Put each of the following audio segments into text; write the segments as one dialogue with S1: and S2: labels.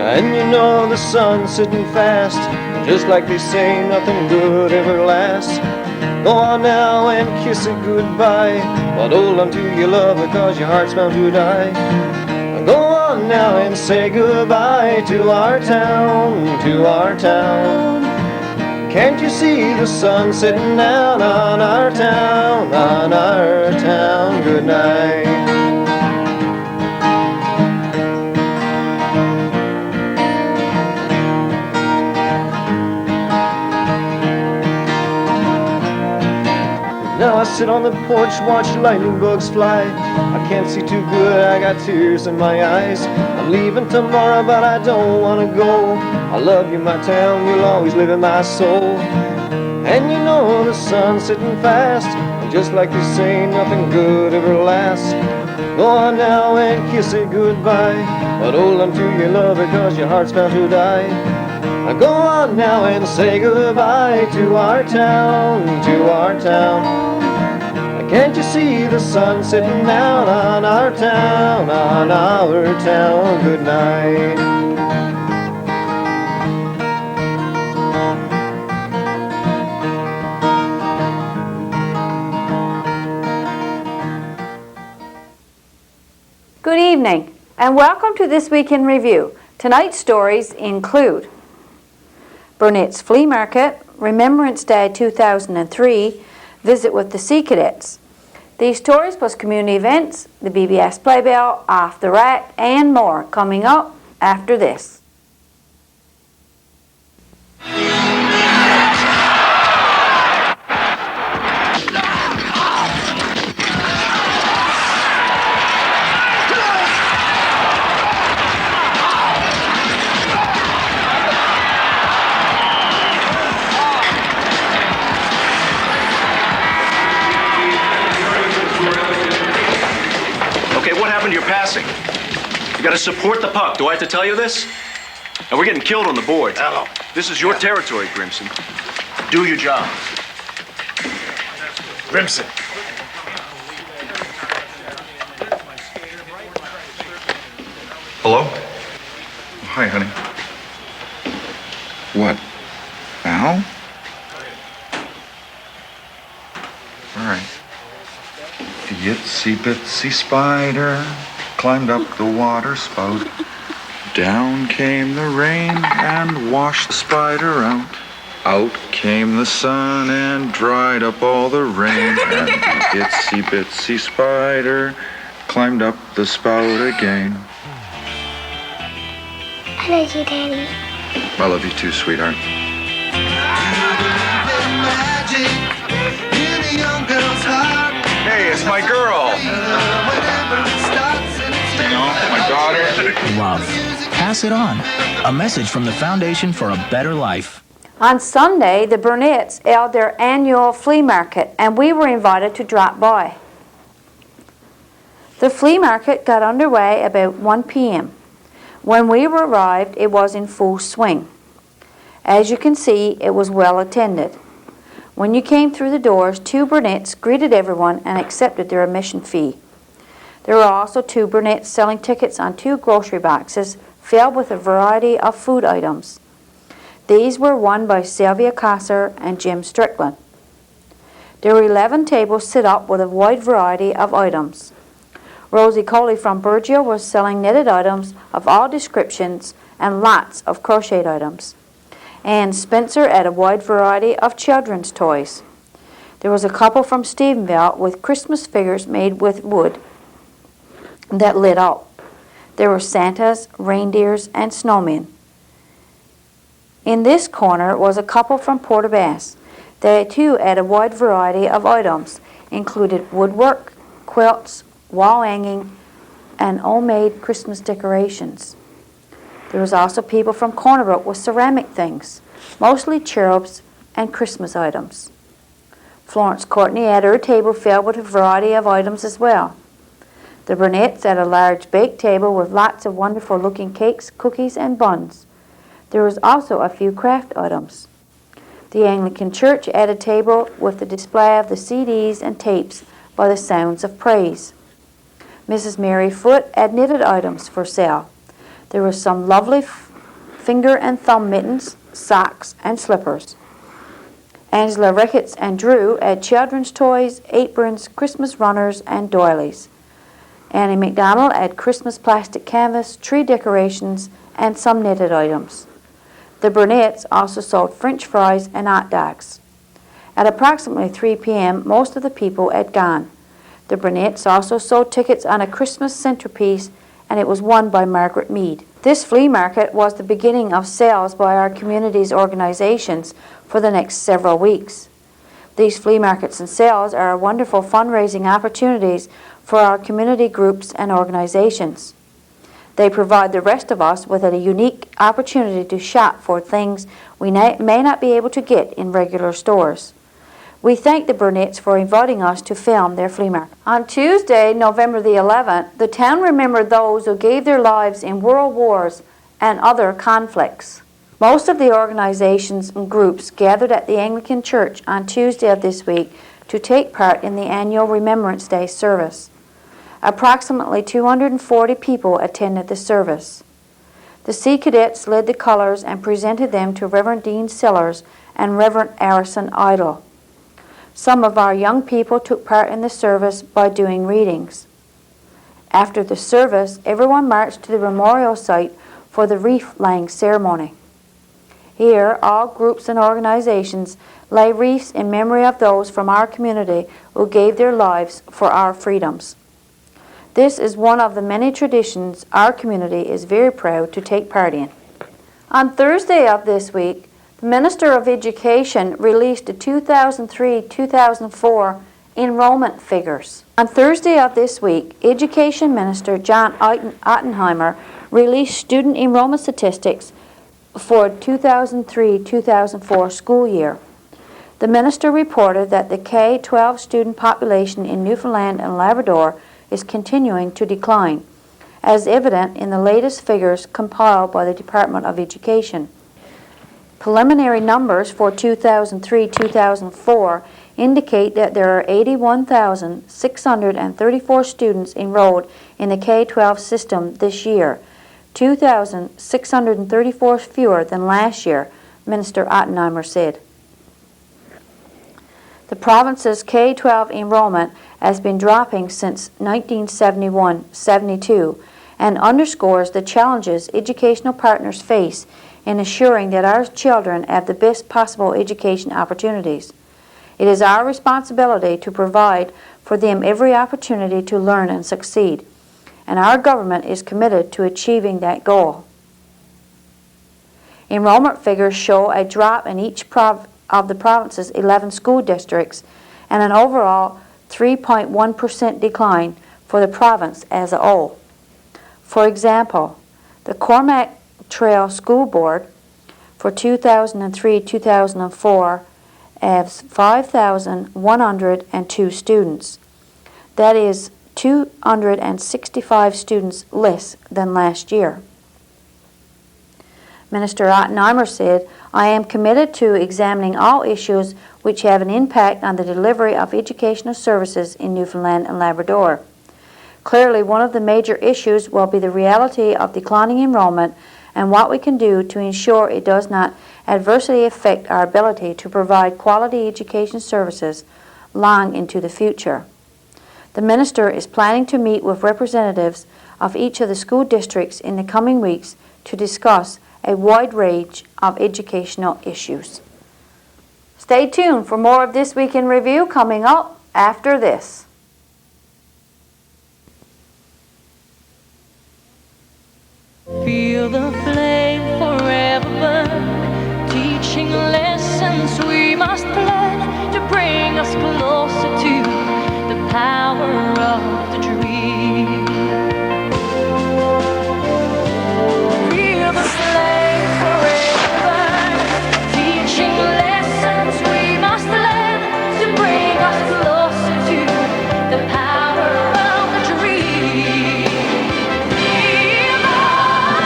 S1: And you know the sun's sitting fast, just like they say, nothing good ever lasts. Go on now and kiss it goodbye, but hold on to your love because your heart's bound to die. Go on now and say goodbye to our town, to our town. Can't you see the sun sitting down on our town, on our town? Good night. Now I sit on the porch, watch lightning bugs fly. I can't see too good, I got tears in my eyes. I'm leaving tomorrow, but I don't wanna go. I love you, my town, you'll always live in my soul. And you know the sun's sitting fast, and just like they say, nothing good ever lasts. Go on now and kiss it goodbye, but hold on to your love because your heart's bound to die. Go on now and say goodbye to our town, to our town. Can't you see the sun sitting down on our town, on our town? Good night.
S2: Good evening, and welcome to This Week in Review. Tonight's stories include Burnett's Flea Market, Remembrance Day 2003, Visit with the Sea Cadets. These stories plus community events, the BBS Playbill, Off the Rack, and more coming up after this.
S3: You're passing. You gotta support the puck. Do I have to tell you this? And we're getting killed on the boards.
S4: Hello.
S3: This is your territory, Grimson. Do your job.
S4: Grimson.
S5: Hello? Hi, honey. What? Al? All right. The itsy bitsy spider climbed up the water spout. Down came the rain and washed the spider out. Out came the sun and dried up all the rain. And the itsy bitsy spider climbed up the spout again.
S6: I love you, Daddy.
S5: I love you too, sweetheart.
S3: Hey, it's my girl.
S5: My daughter.
S7: Love. Pass it on. A message from the Foundation for a Better Life.
S2: On Sunday, the Burnetts held their annual flea market, and we were invited to drop by. The flea market got underway about 1 p.m. When we arrived, it was in full swing. As you can see, it was well attended. When you came through the doors, 2 Burnetts greeted everyone and accepted their admission fee. There were also 2 Burnetts selling tickets on 2 grocery boxes filled with a variety of food items. These were won by Sylvia Kosser and Jim Strickland. There were 11 tables set up with a wide variety of items. Rosie Coley from Burgeo was selling knitted items of all descriptions and lots of crocheted items. And Spencer had a wide variety of children's toys. There was a couple from Stephenville with Christmas figures made with wood that lit up. There were Santas, reindeers, and snowmen. In this corner was a couple from Port aux Basques. They too had a wide variety of items, included woodwork, quilts, wall hanging, and homemade Christmas decorations. There was also people from Cornerbrook with ceramic things, mostly cherubs and Christmas items. Florence Courtney had her table filled with a variety of items as well. The Burnetts had a large bake table with lots of wonderful looking cakes, cookies, and buns. There was also a few craft items. The Anglican Church had a table with the display of the CDs and tapes by the Sounds of Praise. Mrs. Mary Foote had knitted items for sale. There were some lovely finger and thumb mittens, socks, and slippers. Angela Ricketts and Drew add children's toys, aprons, Christmas runners, and doilies. Annie McDonald add Christmas plastic canvas, tree decorations, and some knitted items. The Burnett's also sold French fries and hot dogs. At approximately 3 p.m., most of the people had gone. The Burnett's also sold tickets on a Christmas centerpiece, and it was won by Margaret Mead. This flea market was the beginning of sales by our community's organizations for the next several weeks. These flea markets and sales are wonderful fundraising opportunities for our community groups and organizations. They provide the rest of us with a unique opportunity to shop for things we may not be able to get in regular stores. We thank the Burnett's for inviting us to film their flea market. On Tuesday, November the 11th, the town remembered those who gave their lives in world wars and other conflicts. Most of the organizations and groups gathered at the Anglican Church on Tuesday of this week to take part in the annual Remembrance Day service. Approximately 240 people attended the service. The Sea Cadets led the colors and presented them to Reverend Dean Sellers and Reverend Arison Idle. Some of our young people took part in the service by doing readings. After the service, everyone marched to the memorial site for the wreath-laying ceremony. Here, all groups and organizations lay wreaths in memory of those from our community who gave their lives for our freedoms. This is one of the many traditions our community is very proud to take part in. On Thursday of this week, the Minister of Education released the 2003-2004 enrollment figures. On Thursday of this week, Education Minister John Ottenheimer released student enrollment statistics for 2003-2004 school year. The minister reported that the K-12 student population in Newfoundland and Labrador is continuing to decline, as evident in the latest figures compiled by the Department of Education. Preliminary numbers for 2003-2004 indicate that there are 81,634 students enrolled in the K-12 system this year, 2,634 fewer than last year, Minister Ottenheimer said. The province's K-12 enrollment has been dropping since 1971-72 and underscores the challenges educational partners face in assuring that our children have the best possible education opportunities. It is our responsibility to provide for them every opportunity to learn and succeed, and our government is committed to achieving that goal. Enrollment figures show a drop in each of the province's 11 school districts and an overall 3.1% decline for the province as a whole. For example, the Cormac Trail School Board for 2003-2004 has 5,102 students. That is 265 students less than last year. Minister Ottenheimer said, "I am committed to examining all issues which have an impact on the delivery of educational services in Newfoundland and Labrador. Clearly, one of the major issues will be the reality of declining enrollment and what we can do to ensure it does not adversely affect our ability to provide quality education services long into the future." The minister is planning to meet with representatives of each of the school districts in the coming weeks to discuss a wide range of educational issues. Stay tuned for more of This Week in Review coming up after this.
S4: Feel the flame forever burn, teaching lessons we must learn to bring us closer to the power of the dream. Feel the flame forever burn, teaching lessons we must learn to bring us closer to the power of the dream. Feel the flame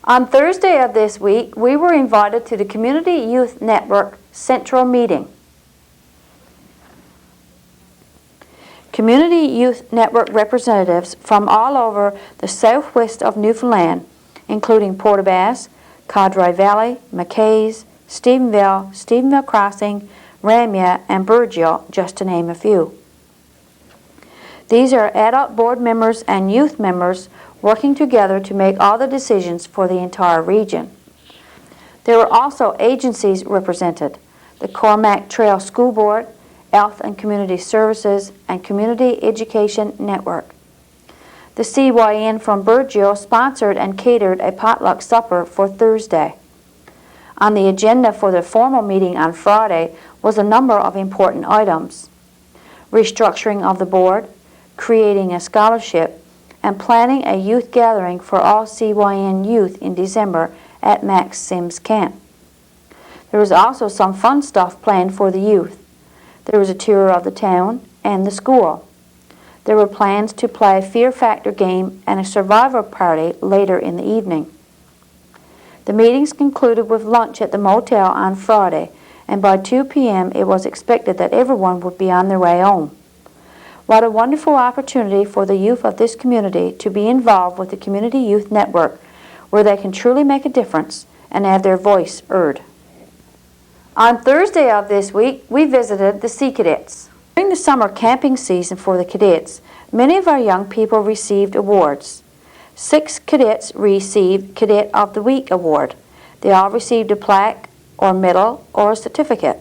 S2: On Thursday of this week, we were invited to the Community Youth Network Central Meeting. Community Youth Network representatives from all over the southwest of Newfoundland, including Portabass, Cadre Valley, Mackays, Stephenville, Stephenville Crossing, Ramya, and Burgeo, just to name a few. These are adult board members and youth members working together to make all the decisions for the entire region. There were also agencies represented: the Cormac Trail School Board, Health and Community Services, and Community Education Network. The CYN from Burgeo sponsored and catered a potluck supper for Thursday. On the agenda for the formal meeting on Friday was a number of important items: restructuring of the board, creating a scholarship, and planning a youth gathering for all CYN youth in December at Max Sims Camp. There was also some fun stuff planned for the youth. There was a tour of the town and the school. There were plans to play a Fear Factor game and a survivor party later in the evening. The meetings concluded with lunch at the motel on Friday, and by 2 p.m. it was expected that everyone would be on their way home. What a wonderful opportunity for the youth of this community to be involved with the Community Youth Network, where they can truly make a difference and have their voice heard. On Thursday of this week, we visited the Sea Cadets. During the summer camping season for the cadets, many of our young people received awards. 6 cadets received Cadet of the Week award. They all received a plaque or medal or a certificate.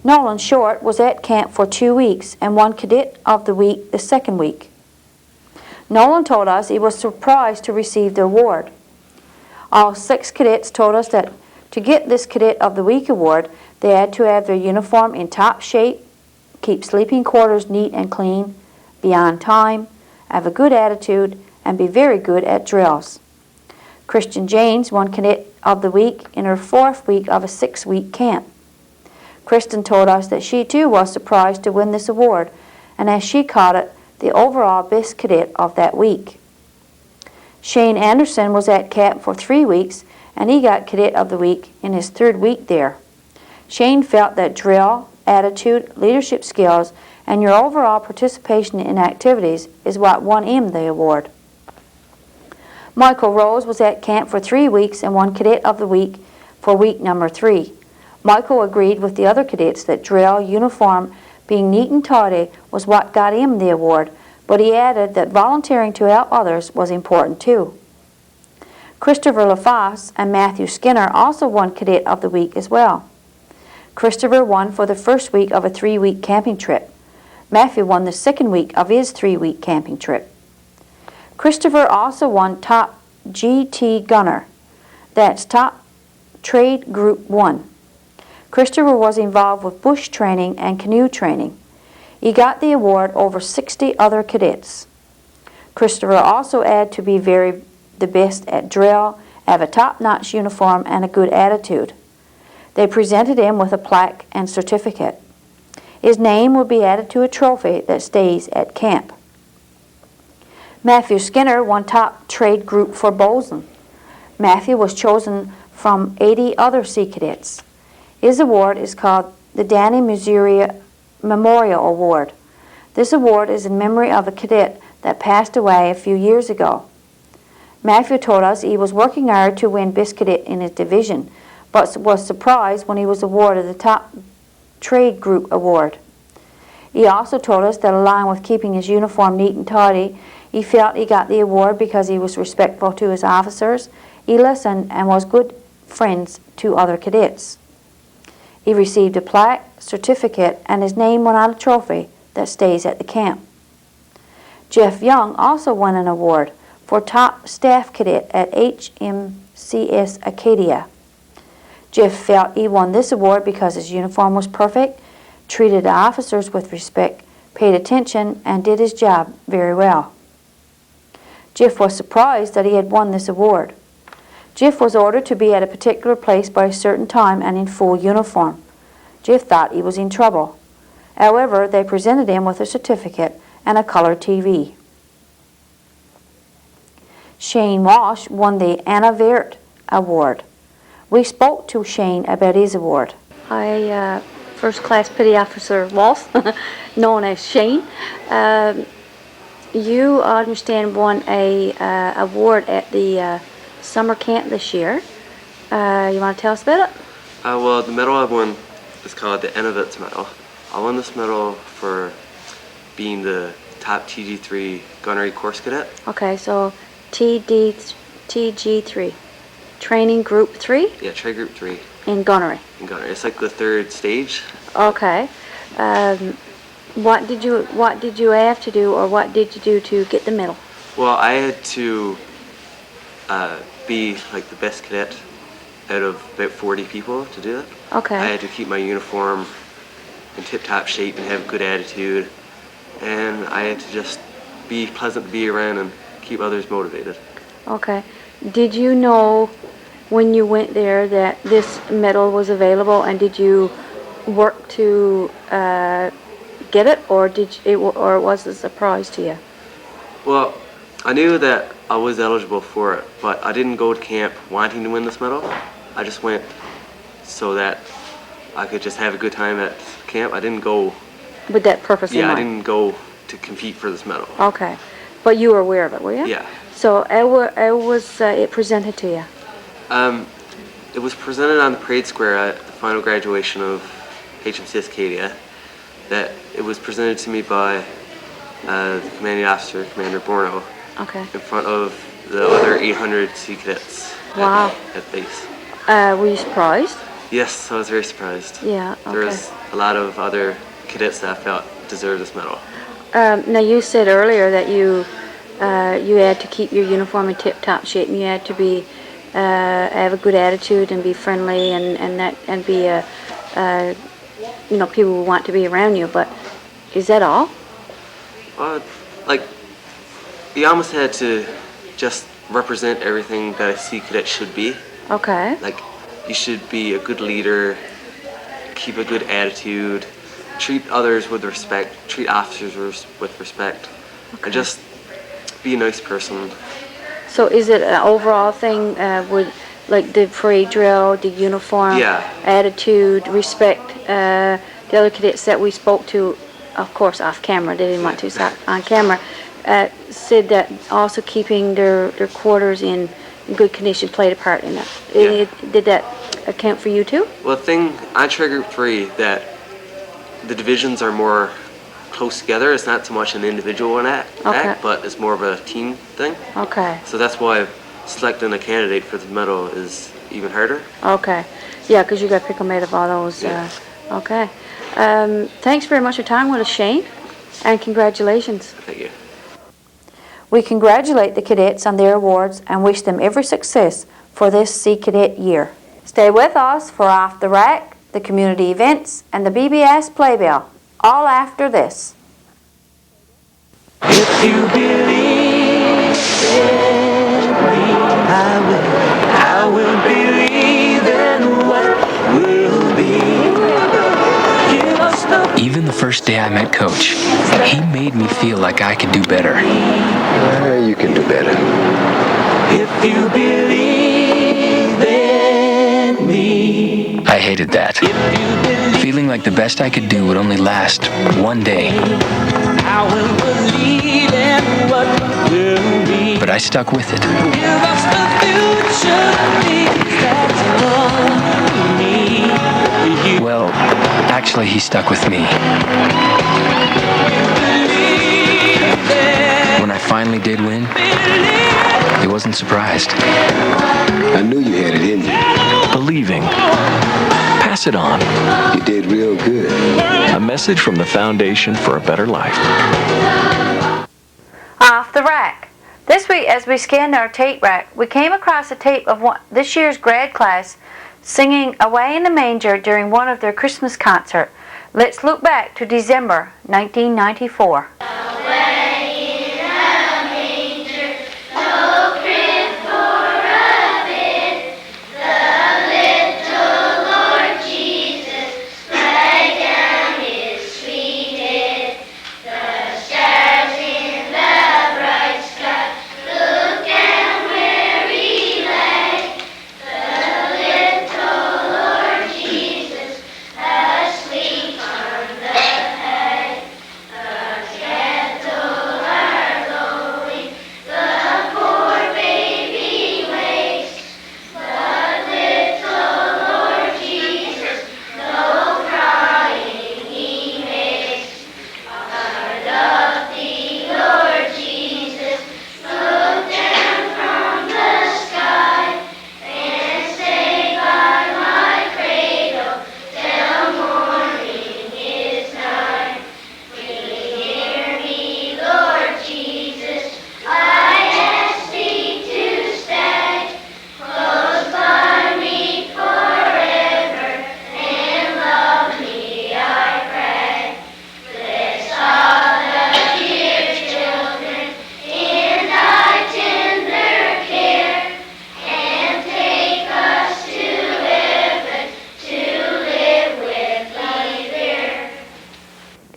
S2: Nolan Short was at camp for 2 weeks and won Cadet of the Week the second week. Nolan told us he was surprised to receive the award. All 6 cadets told us that to get this Cadet of the Week award, they had to have their uniform in top shape, keep sleeping quarters neat and clean, be on time, have a good attitude, and be very good at drills. Christian Janes won Cadet of the Week in her 4th week of a 6-week camp. Kristen told us that she too was surprised to win this award, and as she called it, the overall best cadet of that week. Shane Anderson was at camp for 3 weeks, and he got Cadet of the Week in his 3rd week there. Shane felt that drill, attitude, leadership skills, and your overall participation in activities is what won him the award. Michael Rose was at camp for 3 weeks and won Cadet of the Week for week number 3. Michael agreed with the other cadets that drill, uniform, being neat and tidy was what got him the award, but he added that volunteering to help others was important too. Christopher LaFosse and Matthew Skinner also won Cadet of the Week as well. Christopher won for the 1st week of a 3-week camping trip. Matthew won the 2nd week of his 3-week camping trip. Christopher also won Top GT Gunner. That's Top Trade Group 1. Christopher was involved with bush training and canoe training. He got the award over 60 other cadets. Christopher also had to be the best at drill, have a top-notch uniform, and a good attitude. They presented him with a plaque and certificate. His name will be added to a trophy that stays at camp. Matthew Skinner won Top Trade Group for Bosun. Matthew was chosen from 80 other Sea Cadets. His award is called the Danny Missouri Memorial Award. This award is in memory of a cadet that passed away a few years ago. Matthew told us he was working hard to win Best Cadet in his division, but was surprised when he was awarded the Top Trade Group Award. He also told us that along with keeping his uniform neat and tidy, he felt he got the award because he was respectful to his officers, he listened, and was good friends to other cadets. He received a plaque, certificate, and his name went on a trophy that stays at the camp. Jeff Young also won an award for Top Staff Cadet at HMCS Acadia. Jeff felt he won this award because his uniform was perfect, treated the officers with respect, paid attention, and did his job very well. Jeff was surprised that he had won this award. Jeff was ordered to be at a particular place by a certain time and in full uniform. Jeff thought he was in trouble. However, they presented him with a certificate and a color TV. Shane Walsh won the Anna Virt Award. We spoke to Shane about his award.
S6: Hi, First Class Petty Officer Walsh, known as Shane. You, I understand, won a award at the summer camp this year. You want to tell us about it?
S8: Well, the medal I won is called the Innovitz Medal. I won this medal for being the top TG3 gunnery course cadet.
S6: Okay, so TG3, Training Group 3?
S8: Yeah, Trade Group 3
S6: In gunnery.
S8: in gunnery. It's like the third stage.
S6: Okay. What did you have to do, or what did you do to get the medal?
S8: Well, I had to be like the best cadet out of about 40 people to do it.
S6: Okay.
S8: I had to keep my uniform in tip-top shape and have a good attitude, and I had to just be pleasant to be around and keep others motivated.
S6: Okay. Did you know when you went there that this medal was available, and did you work to get it, or or was it a surprise to you?
S8: Well, I knew that I was eligible for it, but I didn't go to camp wanting to win this medal. I just went so that I could just have a good time at camp. I didn't go.
S6: With that purpose in
S8: Yeah, I
S6: mind?
S8: didn't go to compete for this medal.
S6: Okay. But you were aware of it, were you?
S8: Yeah.
S6: So how was it presented to you?
S8: It was presented on the parade square at the final graduation of HMCS Acadia. That it was presented to me by the commanding officer, Commander Borno,
S6: Okay.
S8: in front of the other 800 Sea Cadets
S6: Wow.
S8: at base.
S6: Were you surprised?
S8: Yes, I was very surprised.
S6: Yeah,
S8: There
S6: okay.
S8: was a lot of other cadets that I felt deserved this medal.
S6: Now you said earlier that you had to keep your uniform in tip-top shape, and you had to be have a good attitude and be friendly, and be people will want to be around you. But is that all?
S8: Like, you almost had to just represent everything that a Sea Cadet should be.
S6: Okay.
S8: Like, you should be a good leader, keep a good attitude, treat others with respect, treat officers with respect, and just be a nice person.
S6: So is it an overall thing with like the parade drill, the uniform,
S8: Yeah.
S6: attitude, respect? The other cadets that we spoke to, of course off camera, they didn't want to say on camera, said that also keeping their quarters in good condition played a part in that.
S8: Yeah.
S6: Did that account for you too?
S8: Well, the thing on Trade Group 3 that the divisions are more close together. It's not so much an individual act, but it's more of a team thing.
S6: Okay.
S8: So that's why selecting a candidate for the medal is even harder.
S6: Okay. Yeah, because you got to pick them out of all those.
S8: Yeah.
S6: Okay. Thanks very much for your time with us, Shane, and congratulations.
S8: Thank you.
S2: We congratulate the cadets on their awards and wish them every success for this Sea Cadet year. Stay with us for Off the Rack, the community events, and the BBS Playbill, all after this.
S9: If you believe in me, I will believe in what will be. Give us the
S10: Even the first day I met Coach, he made me feel like I could do better.
S1: You can do better.
S9: if you believe in me.
S10: I hated that. Feeling like the best I could do would only last one day.
S9: I will believe in what will be.
S10: But I stuck with it.
S9: Give us the future that's only you.
S10: Well, actually, he stuck with me. When I finally did win, he wasn't surprised.
S11: I knew you had it in you.
S12: Believing. Pass it on.
S11: You did real good.
S12: A message from the Foundation for a Better Life.
S2: Off the Rack. This week, as we scanned our tape rack, we came across a tape of this year's grad class singing Away in the Manger during one of their Christmas concert. Let's look back to December 1994.
S4: Look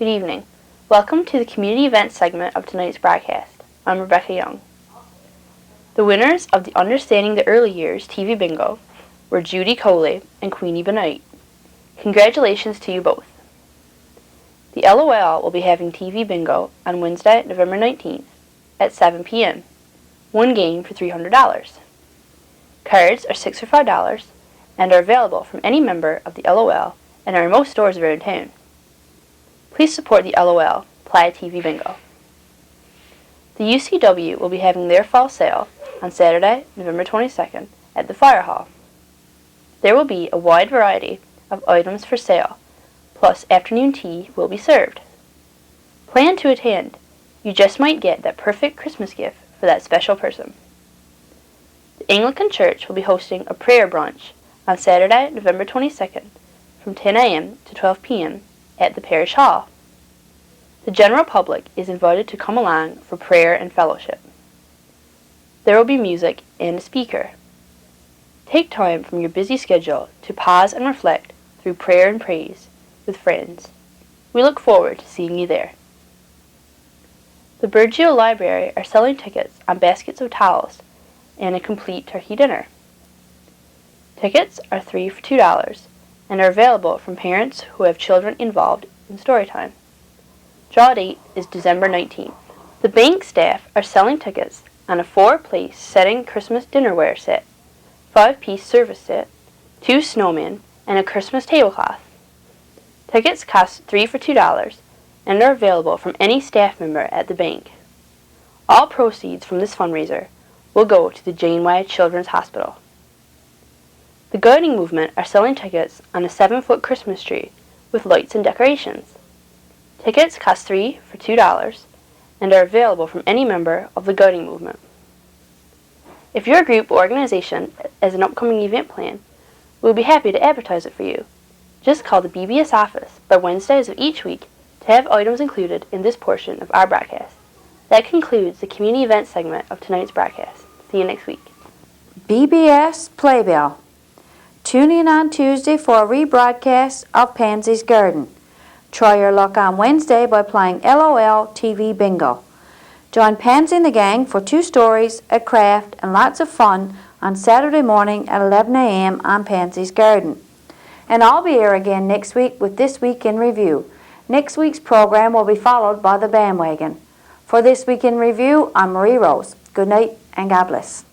S13: Good evening. Welcome to the community events segment of tonight's broadcast. I'm Rebecca Young. The winners of the Understanding the Early Years TV Bingo were Judy Coley and Queenie Benight. Congratulations to you both. The LOL will be having TV Bingo on Wednesday, November 19th at 7 p.m. One game for $300. Cards are $6 for $5 and are available from any member of the LOL and are in most stores around town. Please support the LOL Playa TV Bingo. The UCW will be having their fall sale on Saturday, November 22nd at the Fire Hall. There will be a wide variety of items for sale, plus afternoon tea will be served. Plan to attend. You just might get that perfect Christmas gift for that special person. The Anglican Church will be hosting a prayer brunch on Saturday, November 22nd from 10 a.m. to 12 p.m. at the Parish Hall. The general public is invited to come along for prayer and fellowship. There will be music and a speaker. Take time from your busy schedule to pause and reflect through prayer and praise with friends. We look forward to seeing you there. The Burgeo Library are selling tickets on baskets of towels and a complete turkey dinner. Tickets are $3 for $2 and are available from parents who have children involved in story time. Draw date is December 19th. The bank staff are selling tickets on a 4-place setting Christmas dinnerware set, 5-piece service set, 2 snowmen, and a Christmas tablecloth. Tickets cost $3 for $2 and are available from any staff member at the bank. All proceeds from this fundraiser will go to the Janeway Children's Hospital. The Gardening Movement are selling tickets on a 7-foot Christmas tree with lights and decorations. Tickets cost $3 for $2 and are available from any member of the Gardening Movement. If your group or organization has an upcoming event plan, we'll be happy to advertise it for you. Just call the BBS office by Wednesdays of each week to have items included in this portion of our broadcast. That concludes the community event segment of tonight's broadcast. See you next week.
S2: BBS Playbill. Tune in on Tuesday for a rebroadcast of Pansy's Garden. Try your luck on Wednesday by playing LOL TV Bingo. Join Pansy and the gang for 2 stories, a craft, and lots of fun on Saturday morning at 11 a.m. on Pansy's Garden. And I'll be here again next week with This Week in Review. Next week's program will be followed by The Bandwagon. For This Week in Review, I'm Marie Rose. Good night and God bless.